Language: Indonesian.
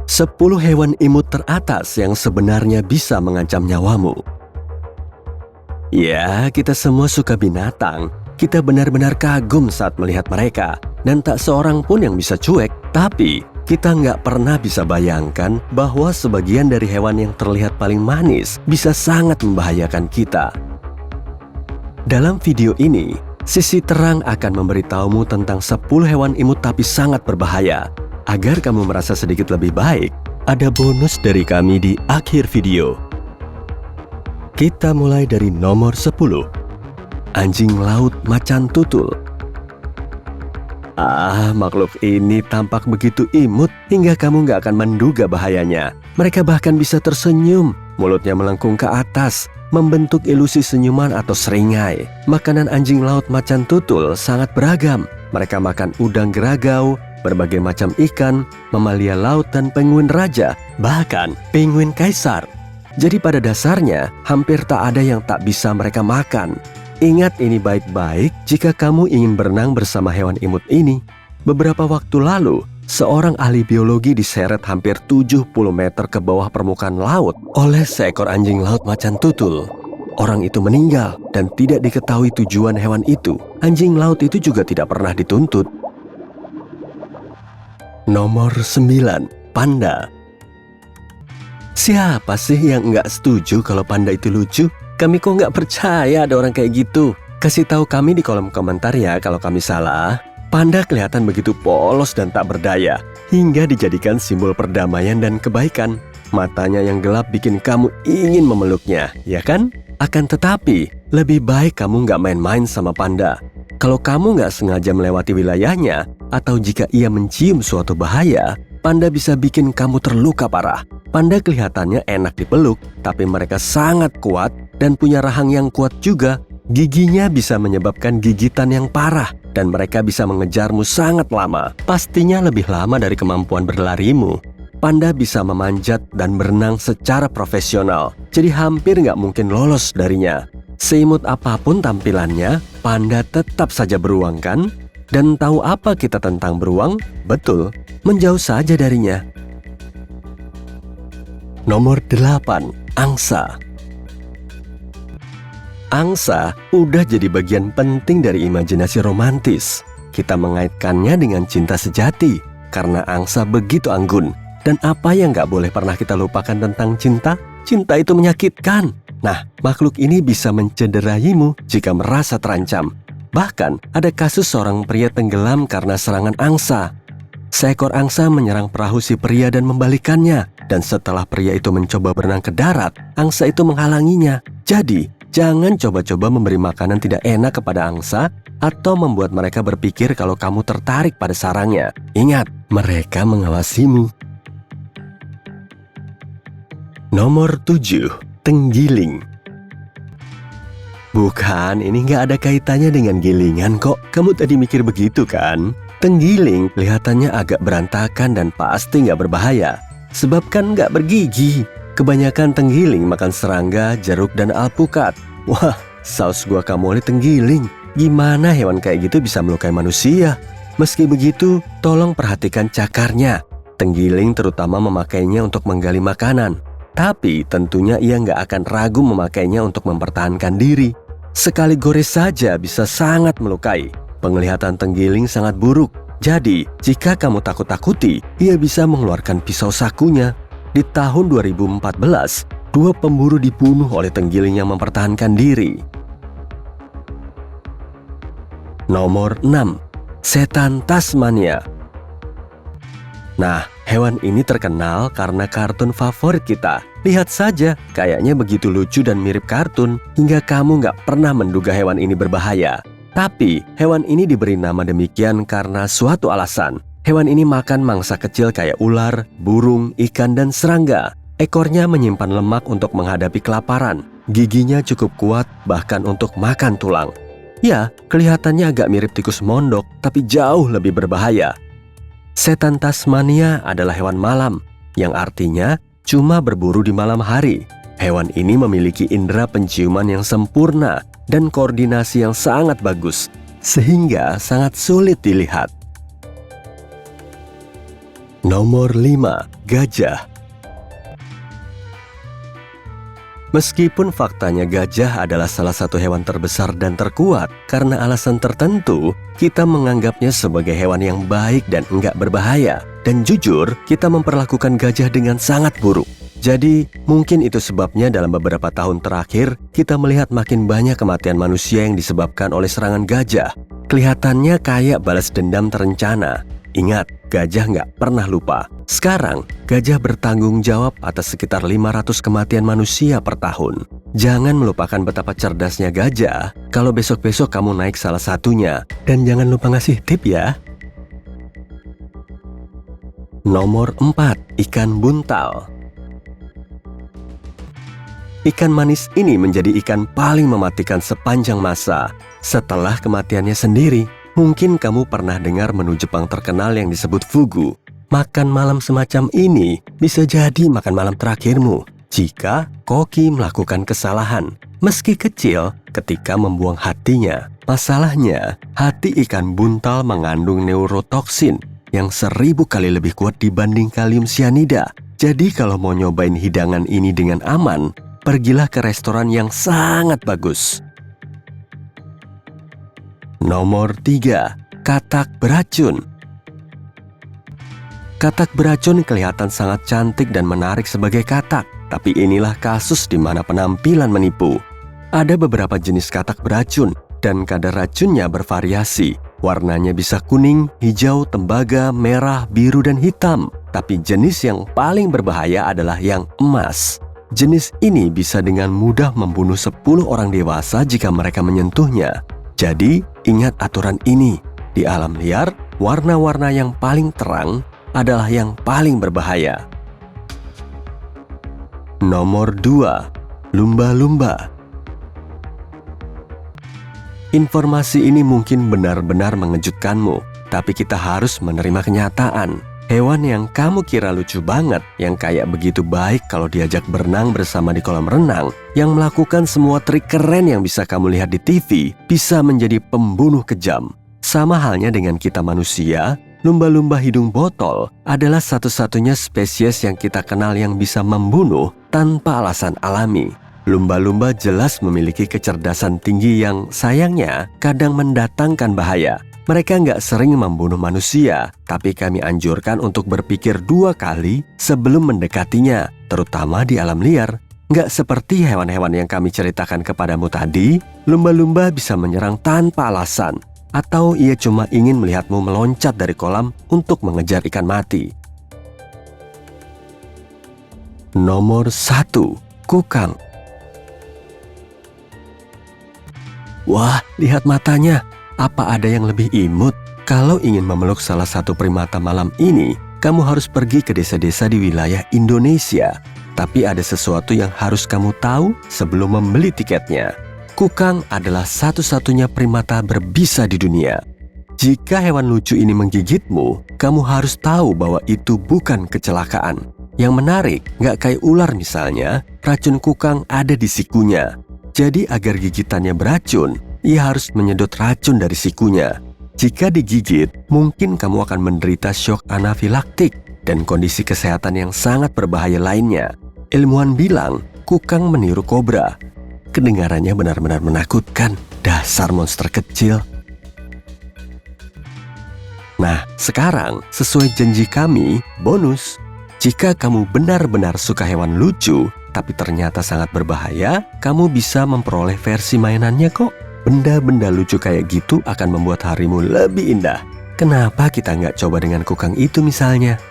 10 hewan imut teratas yang sebenarnya bisa mengancam nyawamu. Ya, kita semua suka binatang. Kita benar-benar kagum saat melihat mereka. Dan tak seorang pun yang bisa cuek. Tapi, kita nggak pernah bisa bayangkan bahwa sebagian dari hewan yang terlihat paling manis bisa sangat membahayakan kita. Dalam video ini, Sisi Terang akan memberitahumu tentang 10 hewan imut tapi sangat berbahaya. Agar kamu merasa sedikit lebih baik, ada bonus dari kami di akhir video. Kita mulai dari nomor 10. Anjing laut macan tutul. Makhluk ini tampak begitu imut hingga kamu nggak akan menduga bahayanya. Mereka bahkan bisa tersenyum, mulutnya melengkung ke atas, membentuk ilusi senyuman atau seringai. Makanan anjing laut macan tutul sangat beragam. Mereka makan udang geragau, berbagai macam ikan, mamalia laut dan penguin raja, bahkan penguin kaisar. Jadi pada dasarnya, hampir tak ada yang tak bisa mereka makan. Ingat ini baik-baik jika kamu ingin berenang bersama hewan imut ini. Beberapa waktu lalu, seorang ahli biologi diseret hampir 70 meter ke bawah permukaan laut oleh seekor anjing laut macan tutul. Orang itu meninggal dan tidak diketahui tujuan hewan itu. Anjing laut itu juga tidak pernah dituntut. Nomor 9. Panda. Siapa sih yang nggak setuju kalau panda itu lucu? Kami kok nggak percaya ada orang kayak gitu. Kasih tahu kami di kolom komentar ya kalau kami salah. Panda kelihatan begitu polos dan tak berdaya, hingga dijadikan simbol perdamaian dan kebaikan. Matanya yang gelap bikin kamu ingin memeluknya, ya kan? Akan tetapi, lebih baik kamu nggak main-main sama panda. Kalau kamu nggak sengaja melewati wilayahnya, atau jika ia mencium suatu bahaya, panda bisa bikin kamu terluka parah. Panda kelihatannya enak dipeluk, tapi mereka sangat kuat dan punya rahang yang kuat juga. Giginya bisa menyebabkan gigitan yang parah, dan mereka bisa mengejarmu sangat lama. Pastinya lebih lama dari kemampuan berlarimu. Panda bisa memanjat dan berenang secara profesional, jadi hampir nggak mungkin lolos darinya. Seimut apapun tampilannya, panda tetap saja beruang kan? Dan tahu apa kita tentang beruang? Betul, menjauh saja darinya. Nomor 8. Angsa. Angsa udah jadi bagian penting dari imajinasi romantis. Kita mengaitkannya dengan cinta sejati, karena angsa begitu anggun. Dan apa yang gak boleh pernah kita lupakan tentang cinta? Cinta itu menyakitkan. Nah, makhluk ini bisa mencederaimu jika merasa terancam. Bahkan, ada kasus seorang pria tenggelam karena serangan angsa. Seekor angsa menyerang perahu si pria dan membalikannya. Dan setelah pria itu mencoba berenang ke darat, angsa itu menghalanginya. Jadi, jangan coba-coba memberi makanan tidak enak kepada angsa atau membuat mereka berpikir kalau kamu tertarik pada sarangnya. Ingat, mereka mengawasimu. Nomor 7. Tenggiling. Bukan, ini nggak ada kaitannya dengan gilingan kok. Kamu tadi mikir begitu kan? Tenggiling kelihatannya agak berantakan dan pasti nggak berbahaya. Sebab kan nggak bergigi. Kebanyakan tenggiling makan serangga, jeruk, dan alpukat. Wah, saus guacamole tenggiling. Gimana hewan kayak gitu bisa melukai manusia? Meski begitu, tolong perhatikan cakarnya. Tenggiling terutama memakainya untuk menggali makanan. Tapi tentunya ia nggak akan ragu memakainya untuk mempertahankan diri. Sekali gores saja bisa sangat melukai. Penglihatan tenggiling sangat buruk. Jadi, jika kamu takut-takuti, ia bisa mengeluarkan pisau sakunya. Di tahun 2014, 2 pemburu dibunuh oleh tenggiling yang mempertahankan diri. Nomor 6. Setan Tasmania. Nah, hewan ini terkenal karena kartun favorit kita. Lihat saja, kayaknya begitu lucu dan mirip kartun, hingga kamu nggak pernah menduga hewan ini berbahaya. Tapi, hewan ini diberi nama demikian karena suatu alasan. Hewan ini makan mangsa kecil kayak ular, burung, ikan, dan serangga. Ekornya menyimpan lemak untuk menghadapi kelaparan. Giginya cukup kuat bahkan untuk makan tulang. Ya, kelihatannya agak mirip tikus mondok, tapi jauh lebih berbahaya. Setan Tasmania adalah hewan malam, yang artinya cuma berburu di malam hari. Hewan ini memiliki indera penciuman yang sempurna dan koordinasi yang sangat bagus, sehingga sangat sulit dilihat. Nomor 5. Gajah. Meskipun faktanya gajah adalah salah satu hewan terbesar dan terkuat, karena alasan tertentu, kita menganggapnya sebagai hewan yang baik dan enggak berbahaya. Dan jujur, kita memperlakukan gajah dengan sangat buruk. Jadi, mungkin itu sebabnya dalam beberapa tahun terakhir, kita melihat makin banyak kematian manusia yang disebabkan oleh serangan gajah. Kelihatannya kayak balas dendam terencana. Ingat, gajah nggak pernah lupa. Sekarang, gajah bertanggung jawab atas sekitar 500 kematian manusia per tahun. Jangan melupakan betapa cerdasnya gajah kalau besok-besok kamu naik salah satunya. Dan jangan lupa ngasih tip ya. Nomor 4. Ikan buntal. Ikan manis ini menjadi ikan paling mematikan sepanjang masa. Setelah kematiannya sendiri, mungkin kamu pernah dengar menu Jepang terkenal yang disebut fugu. Makan malam semacam ini bisa jadi makan malam terakhirmu jika koki melakukan kesalahan, meski kecil, ketika membuang hatinya. Masalahnya, hati ikan buntal mengandung neurotoksin yang 1000 kali lebih kuat dibanding kalium sianida. Jadi kalau mau nyobain hidangan ini dengan aman, pergilah ke restoran yang sangat bagus. Nomor 3. Katak beracun. Katak beracun kelihatan sangat cantik dan menarik sebagai katak, tapi inilah kasus di mana penampilan menipu. Ada beberapa jenis katak beracun, dan kadar racunnya bervariasi. Warnanya bisa kuning, hijau, tembaga, merah, biru, dan hitam. Tapi jenis yang paling berbahaya adalah yang emas. Jenis ini bisa dengan mudah membunuh 10 orang dewasa jika mereka menyentuhnya. Jadi, ingat aturan ini. Di alam liar, warna-warna yang paling terang adalah yang paling berbahaya. Nomor 2. Lumba-lumba. Informasi ini mungkin benar-benar mengejutkanmu, tapi kita harus menerima kenyataan. Hewan yang kamu kira lucu banget, yang kayak begitu baik kalau diajak berenang bersama di kolam renang, yang melakukan semua trik keren yang bisa kamu lihat di TV, bisa menjadi pembunuh kejam. Sama halnya dengan kita manusia, lumba-lumba hidung botol adalah satu-satunya spesies yang kita kenal yang bisa membunuh tanpa alasan alami. Lumba-lumba jelas memiliki kecerdasan tinggi yang sayangnya kadang mendatangkan bahaya. Mereka nggak sering membunuh manusia, tapi kami anjurkan untuk berpikir 2 kali sebelum mendekatinya, terutama di alam liar. Nggak seperti hewan-hewan yang kami ceritakan kepadamu tadi, lumba-lumba bisa menyerang tanpa alasan, atau ia cuma ingin melihatmu meloncat dari kolam untuk mengejar ikan mati. Nomor 1. Kukang. Wah, lihat matanya. Apa ada yang lebih imut? Kalau ingin memeluk salah satu primata malam ini, kamu harus pergi ke desa-desa di wilayah Indonesia. Tapi ada sesuatu yang harus kamu tahu sebelum membeli tiketnya. Kukang adalah satu-satunya primata berbisa di dunia. Jika hewan lucu ini menggigitmu, kamu harus tahu bahwa itu bukan kecelakaan. Yang menarik, nggak kayak ular misalnya, racun kukang ada di sikunya. Jadi agar gigitannya beracun, ia harus menyedot racun dari sikunya. Jika digigit, mungkin kamu akan menderita shock anafilaktik dan kondisi kesehatan yang sangat berbahaya lainnya. Ilmuwan bilang, kukang meniru kobra. Kedengarannya benar-benar menakutkan, dasar monster kecil. Nah, sekarang sesuai janji kami, bonus. Jika kamu benar-benar suka hewan lucu, tapi ternyata sangat berbahaya, kamu bisa memperoleh versi mainannya kok. Benda-benda lucu kayak gitu akan membuat harimu lebih indah. Kenapa kita nggak coba dengan kukang itu misalnya?